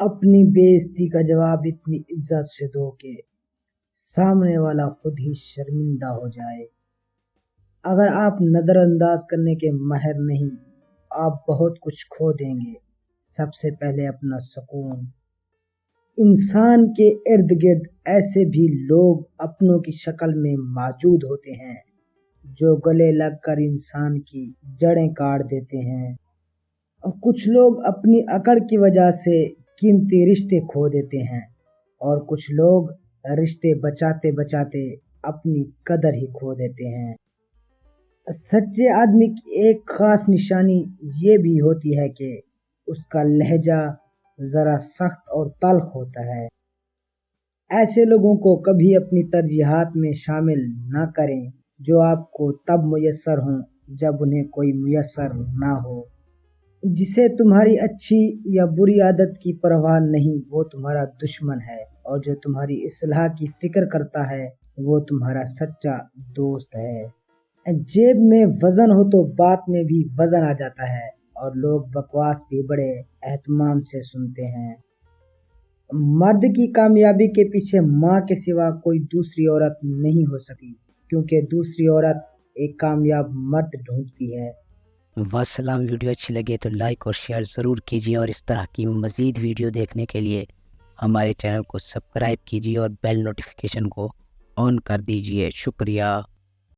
اپنی بےعزتی کا جواب اتنی عزت سے دو کہ سامنے والا خود ہی شرمندہ ہو جائے۔ اگر آپ نظر انداز کرنے کے ماہر نہیں، آپ بہت کچھ کھو دیں گے۔ سب سے پہلے اپنا سکون۔ انسان کے ارد گرد ایسے بھی لوگ اپنوں کی شکل میں موجود ہوتے ہیں جو گلے لگ کر انسان کی جڑیں کاٹ دیتے ہیں، اور کچھ لوگ اپنی اکڑ کی وجہ سے قیمتی رشتے کھو دیتے ہیں، اور کچھ لوگ رشتے بچاتے بچاتے اپنی قدر ہی کھو دیتے ہیں۔ سچے آدمی کی ایک خاص نشانی یہ بھی ہوتی ہے کہ اس کا لہجہ ذرا سخت اور تلخ ہوتا ہے۔ ایسے لوگوں کو کبھی اپنی ترجیحات میں شامل نہ کریں جو آپ کو تب میسر ہوں جب انہیں کوئی میسر نہ ہو۔ جسے تمہاری اچھی یا بری عادت کی پرواہ نہیں وہ تمہارا دشمن ہے، اور جو تمہاری اصلاح کی فکر کرتا ہے وہ تمہارا سچا دوست ہے۔ جیب میں وزن ہو تو بات میں بھی وزن آ جاتا ہے، اور لوگ بکواس بھی بڑے اہتمام سے سنتے ہیں۔ مرد کی کامیابی کے پیچھے ماں کے سوا کوئی دوسری عورت نہیں ہو سکتی، کیونکہ دوسری عورت ایک کامیاب مرد ڈھونڈتی ہے۔ وسلام، ویڈیو اچھی لگے تو لائک اور شیئر ضرور کیجیے، اور اس طرح کی مزید ویڈیو دیکھنے کے لیے ہمارے چینل کو سبسکرائب کیجیے اور بیل نوٹیفیکیشن کو آن کر دیجیے۔ شکریہ۔